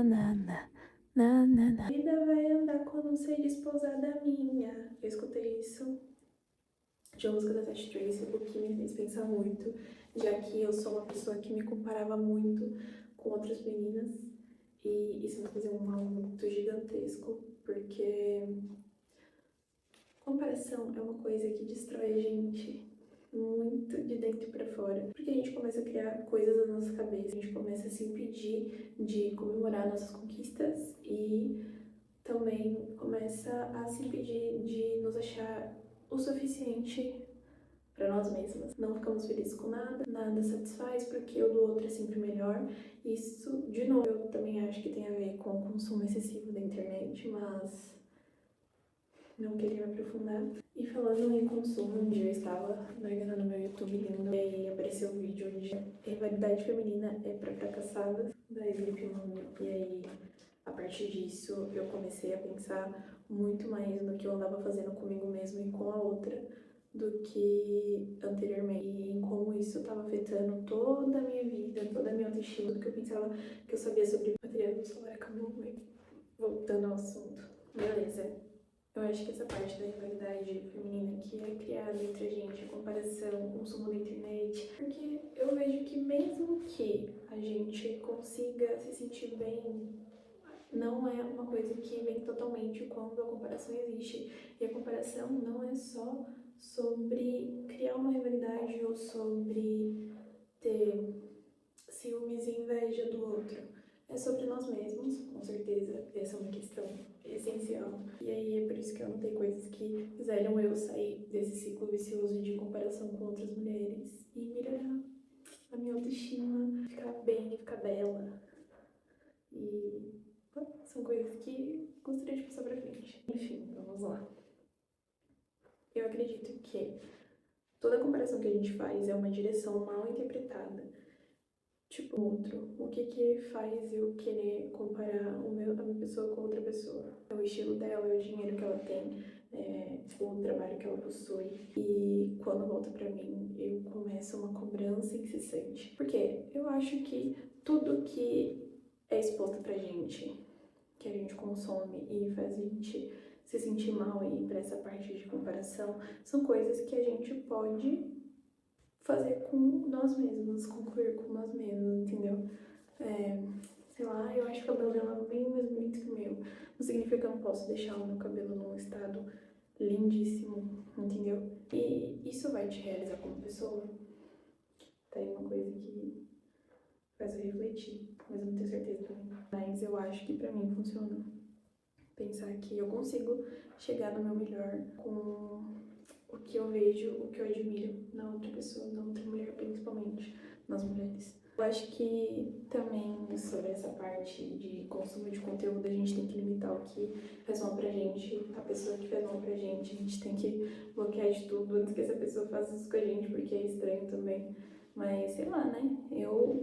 A vida vai andar quando não sei desposada minha. Eu escutei isso de uma música da Tati Tracy, o que me fez pensar muito, já que eu sou uma pessoa que me comparava muito com outras meninas. E isso me fazia um mal muito gigantesco, porque comparação é uma coisa que destrói a gente muito de dentro pra fora. Porque a gente começa a criar coisas na nossa cabeça, a gente começa a se impedir de comemorar nossas conquistas e também começa a se impedir de nos achar o suficiente para nós mesmas. Não ficamos felizes com nada, nada satisfaz porque o do outro é sempre melhor. Isso, de novo, eu também acho que tem a ver com o consumo excessivo da internet, mas não queria me aprofundar. E falando em consumo, um dia eu estava navegando no meu YouTube lindo e aí apareceu um vídeo onde rivalidade feminina é pra fracassadas, da Felipe Mano. E aí, a partir disso, eu comecei a pensar muito mais no que eu andava fazendo comigo mesma e com a outra do que anteriormente, e em como isso estava afetando toda a minha vida, toda a minha autoestima, tudo que eu pensava que eu sabia sobre material do celular. Acabou, voltando ao assunto. Beleza. Eu acho que essa parte da rivalidade feminina que é criada entre a gente, a comparação, o consumo da internet, porque eu vejo que mesmo que a gente consiga se sentir bem, não é uma coisa que vem totalmente quando a comparação existe. E a comparação não é só sobre criar uma rivalidade ou sobre ter ciúmes e inveja do outro. É sobre nós mesmos, com certeza, essa é uma questão essencial. E aí é por isso que eu notei coisas que fizeram eu sair desse ciclo vicioso de comparação com outras mulheres e melhorar a minha autoestima, ficar bem, ficar bela. E são coisas que gostaria de passar pra frente. Enfim, vamos lá. Eu acredito que toda comparação que a gente faz é uma direção mal interpretada. Tipo, outro. O que que faz eu querer comparar a minha pessoa com outra pessoa? É o estilo dela, é o dinheiro que ela tem, é o trabalho que ela possui. E quando volta pra mim, eu começo uma cobrança incessante. Porque eu acho que tudo que é exposto pra gente, que a gente consome e faz a gente se sentir mal aí pra essa parte de comparação, são coisas que a gente pode fazer com nós mesmos, concluir com nós mesmos, entendeu? Sei lá, eu acho que o cabelo dela é bem mais bonito que o meu. Não significa que eu não posso deixar o meu cabelo num estado lindíssimo, entendeu? E isso vai te realizar como pessoa. Tá aí uma coisa que faz eu refletir, mas eu não tenho certeza também. Mas eu acho que pra mim funciona. Pensar que eu consigo chegar no meu melhor com o que eu vejo, o que eu admiro na outra pessoa, na outra mulher, principalmente nas mulheres. Eu acho que também sobre essa parte de consumo de conteúdo, a gente tem que limitar o que faz mal pra gente, a pessoa que faz mal pra gente, a gente tem que bloquear de tudo antes que essa pessoa faça isso com a gente, porque é estranho também. Mas sei lá, né?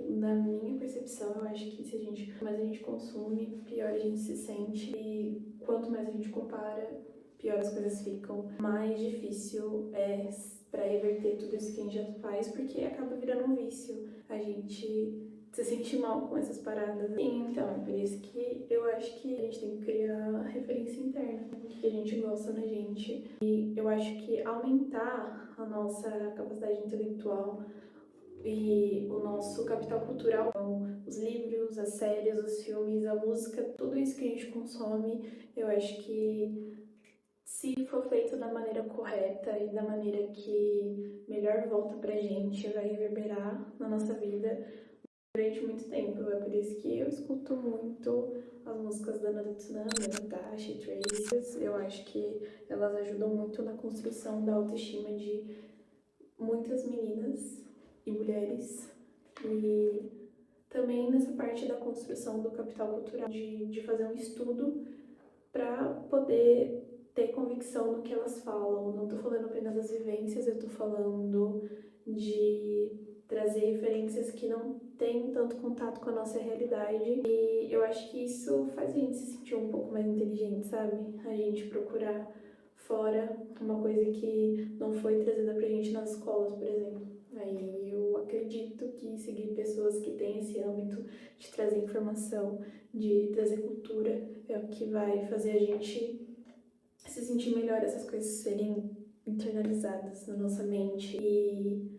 Na minha percepção, eu acho que se a gente, quanto mais a gente consome, pior a gente se sente. E quanto mais a gente compara, pior as coisas ficam, mais difícil é para reverter tudo isso que a gente já faz, porque acaba virando um vício. A gente se sente mal com essas paradas. E então, é por isso que eu acho que a gente tem que criar referência interna, o que a gente gosta na gente. E eu acho que aumentar a nossa capacidade intelectual e o nosso capital cultural, então, os livros, as séries, os filmes, a música, tudo isso que a gente consome, eu acho que se for feito da maneira correta e da maneira que melhor volta pra gente, vai reverberar na nossa vida durante muito tempo. É por isso que eu escuto muito as músicas da Nada Tsunami, da Natasha, Tracy. Eu acho que elas ajudam muito na construção da autoestima de muitas meninas e mulheres. E também nessa parte da construção do capital cultural, de fazer um estudo para poder ter convicção no que elas falam. Não tô falando apenas das vivências, eu tô falando de trazer referências que não têm tanto contato com a nossa realidade. E eu acho que isso faz a gente se sentir um pouco mais inteligente, sabe? A gente procurar fora uma coisa que não foi trazida pra gente nas escolas, por exemplo. Aí eu acredito que seguir pessoas que têm esse âmbito de trazer informação, de trazer cultura, é o que vai fazer a gente se sentir melhor, essas coisas serem internalizadas na nossa mente. E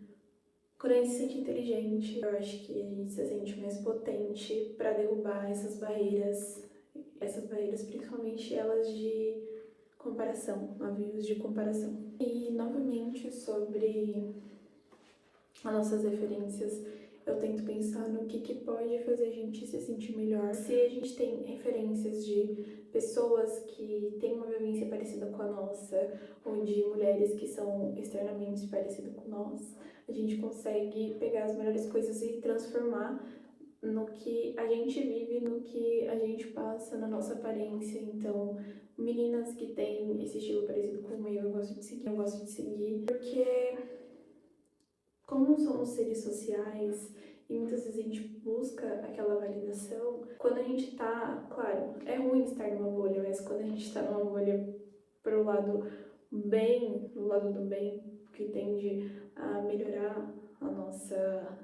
quando a gente se sente inteligente, eu acho que a gente se sente mais potente para derrubar essas barreiras, principalmente elas de comparação, navios de comparação. E novamente sobre as nossas referências, eu tento pensar no que pode fazer a gente se sentir melhor. Se a gente tem referências de pessoas que têm uma vivência parecida com a nossa, ou de mulheres que são externamente parecidas com nós, a gente consegue pegar as melhores coisas e transformar no que a gente vive, no que a gente passa, na nossa aparência. Então, meninas que têm esse estilo parecido com o meu, eu gosto de seguir, porque como somos seres sociais e muitas vezes a gente busca aquela validação, quando a gente tá, claro, é ruim estar numa bolha, mas quando a gente tá numa bolha pro lado bem, do lado do bem, que tende a melhorar a nossa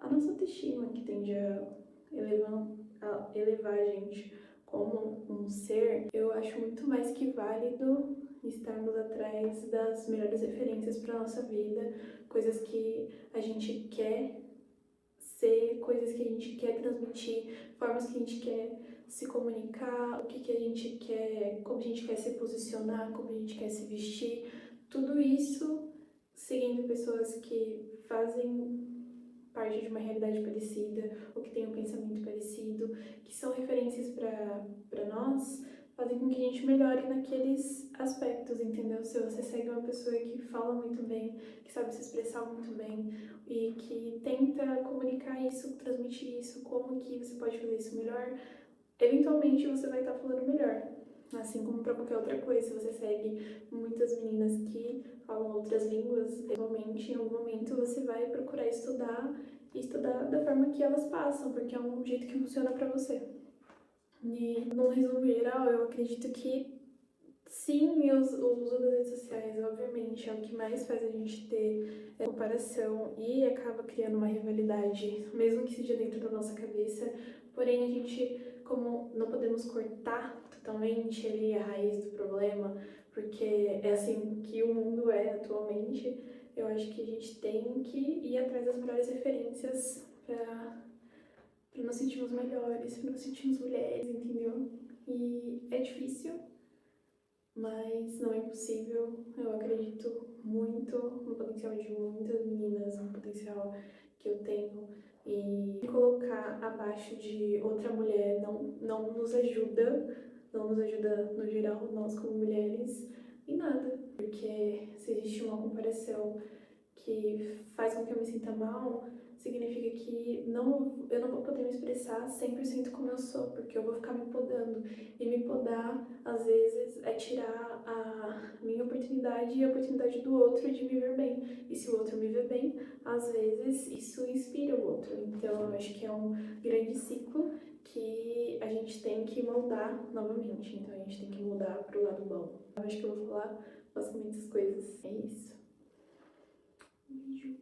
autoestima, que tende a elevar a gente como um ser, eu acho muito mais que válido estarmos atrás das melhores referências para nossa vida, coisas que a gente quer ser, coisas que a gente quer transmitir, formas que a gente quer se comunicar, o que a gente quer, como a gente quer se posicionar, como a gente quer se vestir, tudo isso seguindo pessoas que fazem parte de uma realidade parecida, ou que têm um pensamento parecido, que são referências para nós, fazem com que a gente melhore naqueles aspectos, entendeu? Se você segue uma pessoa que fala muito bem, que sabe se expressar muito bem e que tenta comunicar isso, transmitir isso, como que você pode fazer isso melhor, eventualmente você vai estar falando melhor. Assim como para qualquer outra coisa, se você segue muitas meninas que falam outras línguas, eventualmente, em algum momento, você vai procurar estudar e estudar da forma que elas passam, porque é um jeito que funciona para você. E, no resumo geral, eu acredito que sim, o uso das redes sociais, obviamente, é o que mais faz a gente ter comparação e acaba criando uma rivalidade, mesmo que seja dentro da nossa cabeça. Porém, a gente, como não podemos cortar totalmente ali a raiz do problema, porque é assim que o mundo é atualmente, eu acho que a gente tem que ir atrás das melhores referências para nos sentirmos melhores, para nos sentirmos mulheres, entendeu? E é difícil, mas não é impossível. Eu acredito muito no potencial de muitas meninas, no potencial que eu tenho. E me colocar abaixo de outra mulher não nos ajuda, não nos ajuda no geral, nós como mulheres, em nada. Porque se existe uma comparação que faz com que eu me sinta mal, significa que eu não vou poder me expressar 100% como eu sou, porque eu vou ficar me podando. E me podar, às vezes, é tirar a minha oportunidade e a oportunidade do outro de me ver bem. E se o outro me vê bem, às vezes isso inspira o outro. Então, eu acho que é um grande ciclo que a gente tem que moldar novamente. Então, a gente tem que mudar pro lado bom. Eu acho que eu vou falar basicamente essas coisas. É isso. Beijo.